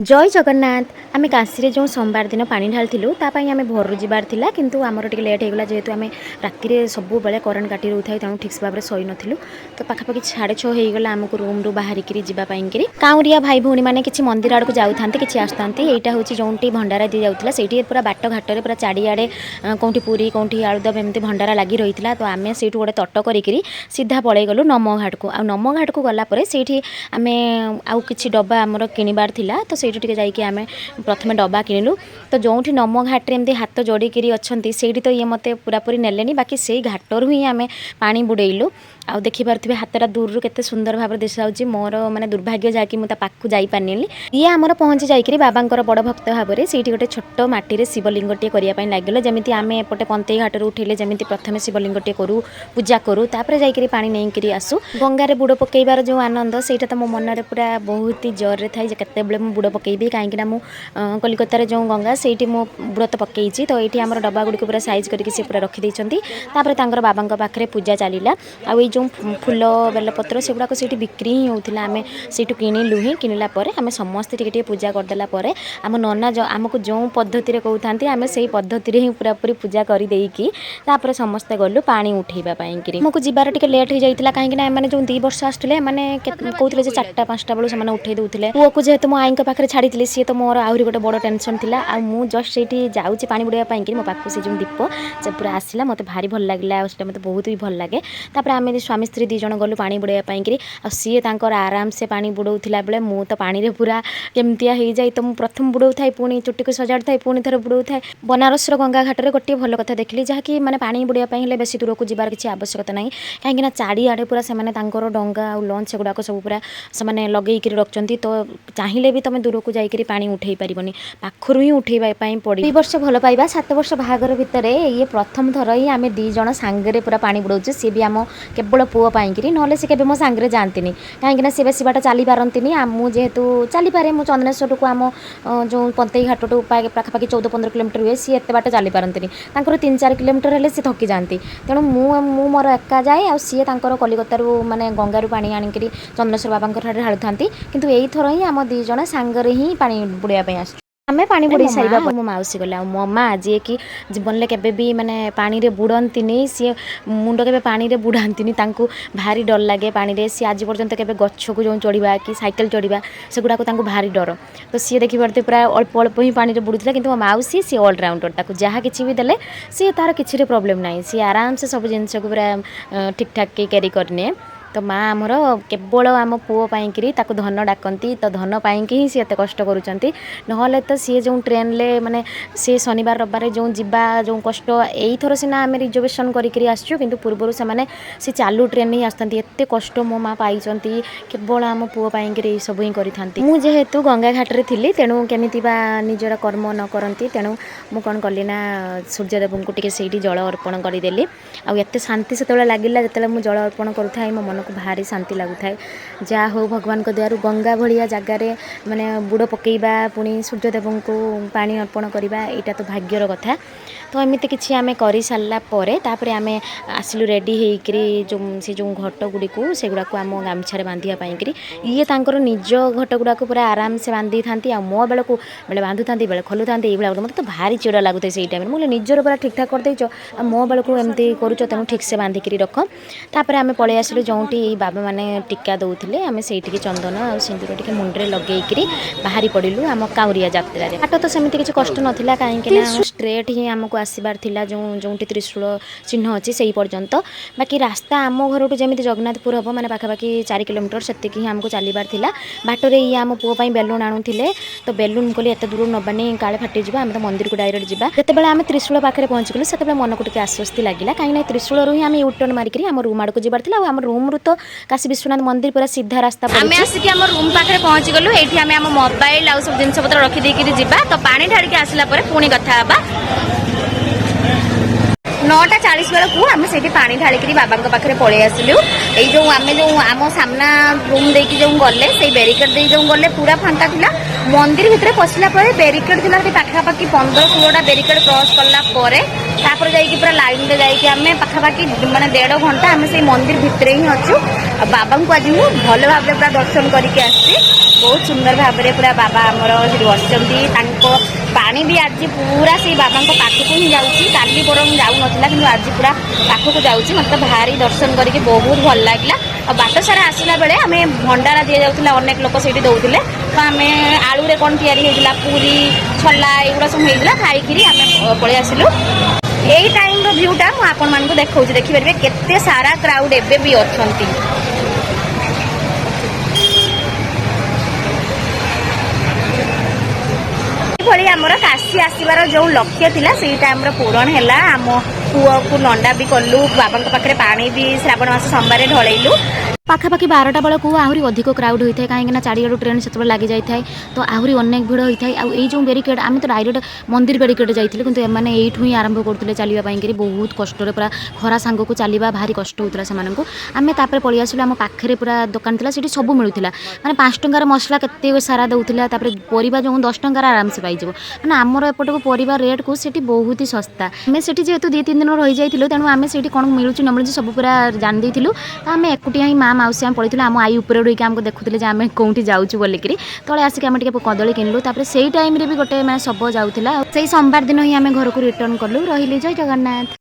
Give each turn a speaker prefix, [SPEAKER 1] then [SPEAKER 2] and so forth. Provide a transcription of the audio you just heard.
[SPEAKER 1] जय जगन्नाथ आम काशी जो सोमवार दिन पानी ढालू आम भोर जबार किंतु आमर टे लेट होगा जेहेतु आम राति सब बेले करेन्ट काटी रोक था ठीक से भाव में शई नु तो पाखापाखि 6:30 होगा आमको रूम रू बाहर जावाई काउरिया भाई भौणी मैंने किसी मंदिर आड़ को जाऊँ कि आसता यहाँ हूँ जो भंडारा दी जाऊला से पूरा बाट घाटे पूरा चारिआडे कौटी पूरी कौटी आलुदम एमती भंडारा लगी रही है तो आम से गोटे तट करी सीधा पलि गलु नम घाट को आ नम घाट को गलापर से आम आउ कि डब्बा आमर किणवार था तो से जाइए आम प्रथम डब्बा किणिलु तो जो नम घाटे एमती हाथ जोड़िकी अच्छा से तो ये मत पूरापूरी नेले बाकी से घाटर ही आम पा बुड़ेलु आ देखिपे हाथटा दूर के सुंदर भाव देखा मोर माने दुर्भाग्य जहाँकि मुझे पाक जापारे ये आमर पहुँची जाकि बाबा बड़ भक्त भाव में से गोटे छोट मटी शिवलिंग टे करने लगे जमी आम एपटे पंतई घाटर उठेले जमी प्रथम शिवलिंग टे करूँ पूजा करूँ तापर जाकि पानी नहीं आसू गंगार बुड़ पकईबार जो आनंद से मो मन में पूरा बहुत ही जोर थाए केत बुड़ पकईबी कहीं कलिकतार जो गंगा से मो बुड़ तो पकई तो ये आम डब्बा गुड़ी पूरा साइज करके पूरा रखिदे बाबा पाखे पूजा चलला आ जो फूल बेलपत्र से गुड़ाक से बिक्री ही होता आम से किणिलु ही किणला आम समस्ते टे पूजा करदेला आम नना जो आमको जो पद्धति कहते आम से पद्धति ही पूरापूरी पूजा करदेकी समस्ते गलु पानी उठेबापी आमको जीवार टे लेट हो जाता कहीं मैंने जो 2 वर्ष आसुले मैंने कहते 4-5टा बेलू से उठे दूसरे पुआ को जेहतु मो आई पाखे छाड़ी सी तो मोर आहरी गोटे बड़ टेंशन था आ मु जस्ट से जाऊँगी पानी बुड़ाई मो पाक से जो दीप से पूरा आसला मत भारी भल लगे मत बहुत भी भल लगे आम स्वामी स्त्री 2 जन गलु पानी बुड़ाई सी आराम से पानी बुड़ाऊला बेले मु तो पानी रे पूरा केमतिया हो जाए तो प्रथम बुड़ाऊ थाए पुणी चुटी को सजाड़ थाए पुणी थर बुड़ाऊ थाए बनारस गंगा घाट में गोटे भल कथा देखली जहाँकि मैंने पानी बुड़ाई बेसी दूर को जीवार किसी आवश्यकता नहीं कहीं चारिआडे पूरा से डंगा आ लंच गुड़ाक सब पूरा से लगे रखुच्च तो चाहिए भी तुम दूर को जाकर पानी उठे पारनी पाखर ही उठेबाई पड़ी 2 वर्ष भल पाइबा 7 वर्ष बाहागर भितर ये प्रथम थर ही आम 2 जन सांगे पूरा पानी बुड़ाऊँ सी भी आम केवल पुओ पाई ना से केवे मो सांगे जाती कहीं सी बेसी बाट चली पारती मुझे जेहेतु चली पारे मु चंदनेश्वर को आम जो पंतई घाट टू पाखापाखि 14-15 किलोमीटर हुए सी एत बाट चली पारती 3-4 किलोमीटर हेल्ले सी थकी जाती तेणु मु मोर एका जाए आ सी कलिकतार माने गंगारू पानी आणिक चंदनेश्वर बाबा ढालु था किंतु यही थर ही आम 2 जन सांगे ही पानी बुड़ाई आस आमे पानी बुड़े सारा मो मौसी गला मो माँ जी कि जीवन में केबे भी माने पानी रे बुड़ंती सी मुंड के पानी रे बुड़ाती भारी डर लगे पानी रे सी आज पर्यंत केबे गच्छ को जो चढ़ा कि साइकेल चढ़ा से गुड़ाक भारी डर तो सी देखी पारते पूरा अल्प अल्प ही पानी रे बुड़ूला कि मौसी सी ऑलराउंडर ताको जहाँ किसी भी देले सी तार किसी प्रॉब्लम नहीं सी आराम से सब जिनस को पूरा ठीक ठाक कैरी करने तो माँ आमर केवल आम पुओ पाई धन डाकती तो धन पाई ही सी एत कष्ट करुँच ना तो सी जो ट्रेन ले माने सी शनिवार रविवार जो जीवा जो कष्ट यही थर सीना आम रिजर्वेशन करके आसचु किंतु पूर्वर से चालू ट्रेन ही आसती एत कष्ट मो माँ पाई केवल आम पुओ पाई सब ही करी मु जेहेतु गंगा घाटे थी तेणु केमी निजर कर्म न करती तेणु मु कौन कली ना सूर्यदेव को टे से जल अर्पण करदेली आते शांति से लगे जो मुझे जल अर्पण करूँ मो मन को भारी शांति लगुता है जहाँ हो भगवान को दयारू गंगा भलिया जगार माने बुड़ पकईबा पुणी सूर्यदेव को पानी अर्पण करवा यहाँ तो भाग्यर कथा तो एमती किसी आम कर सारापर आम आसिलु रेडी होकरी जो घट गुड़ी को से गुड़ाक आम गामछार बांधापी ये तांकर निज घट गुड़ाक पूरा आराम से बांधी था आ मो बेल को बेले बांधु था बेले खोलु था ये मत तो भारी चिड़ा लगुता है से टाइम मुझे निजर पूरा ठीक ठाक करदेच मो बेल को एमती करुच तेणु ठीक से बांधिकी रख तापर आम पलि आसिलु जो बाबा माने टीका दौले आम से चंदन आ सिंदूर टी मुंडे लगे बाहरी पड़ू आम काउरिया जात्रा बाट तो सेमती किसी कष्ट नाला कहीं स्ट्रेट ही आमको आसबार थिला जो त्रिशूल चिन्ह अच्छी से पर्यंत बाकी रास्ता आम घर जमी जगन्नाथपुर हम मैंने पाखापाखि 4 किलोमीटर से ही आमको चलबार थिला बाटर ये आम पुओ बेलून आणुले तो बेलून कहली एत दूर नबानी काले फाटी जा आम तो मंदिर को डायरेक्ट जा जिते आम त्रिशूल पाखे पहुँच गलु से मन को आश्वस्ति लगे कहीं त्रिशूल ही आम यूटर्न मारिक आम रूम आड़ को जबार था आम रूम तो काशी विश्वनाथ मंदिर पूरा सीधा रास्ता आम आसिक आम रूम पाखे पहुँच गलु ये आम आम मोबाइल आ सब जिन पत्र रखिदेक जा तो पानी ढाड़ी आसला पुणी कथा 9:40 बेलू आम से पानी ढालिक बाबा पाखे पलि आसलु जो आम सामना रूम देकी जो गले से बेरिकेड दे जो गले पूरा फांका था मंदिर भितर पशिला बेरिकेड थी पाखापाखि 15-16टा बेरिकेड क्रॉस कला जाइए पूरा लाइन में जाइए आम पाखापाखि माने 1.5 घंटा आम से मंदिर भितर ही अच्छु बाबा को आज मुझे भल भाव पूरा दर्शन करके आसी बहुत सुंदर भाव में पूरा बाबा आमर बसती पानी भी आज पूरा से बाबा पाखक ही जाऊँगी काली बरम जाऊँ कि आज पूरा पाखक जाऊँगी मतलब भारी दर्शन करके बहुत भल लगे और बाट सारा आसला बेले आम भंडारा दि जाऊला अनेक लोक से दौले तो आम आलू रे कौन या पूरी छला एगुड़ा सब होता खाई आम पलि आसिलु यही टाइम भ्यूटा मुझे देखा देखिपारे केते सारा क्राउड एबे भी अच्छी भली आमर काशी आसबार जो लक्ष्य थिला सेटा आमर पूरण है आम पुआ को नंडा भी कलु बाबा पाखे पानी भी श्रावण मास सोमवार ढलैलु पाखापाखि 12टा बेलू आहरी अधिक क्राउड होता है कहीं चारिआडू ट्रेन से लगी जाए तो आहरी अनेक भिड़ होता है आई जो बेरिकेड आम तो डायरेक्ट मंदिर बेरिकेड जाइए कि मैंने यू ही आरंभ करते चलने बहुत कष्ट पूरा खरा सांग को चलवा भारी कष्ट होता से आम तापर पलि आसिलु आम पाखे पूरा दुकान था से सब मिलूला मैंने 5 टंकार मसला केते सारा दौला परिवा जो 10 टंकार आराम से पाइज मैंने आमर एपट को परिवा रेट को सीटी बहुत ही सस्ता आम से जेहतु 2-3 दिन रही जाइलु तेणु आम से कौन मिलूँ न मिलूँ सब पूरा जान देलु तो आम एकुटिया ही माँ मौसी आम पढ़ी आम आई उपरे रही आमको देखुले आम कौटी जाऊँ बोलिकी तले आसिक आम कदली किणलु से टाइम भी गोटे मैं सब जाऊला से सोमवार दिन ही आम घर को रिटर्न कलु रही जय जगन्नाथ।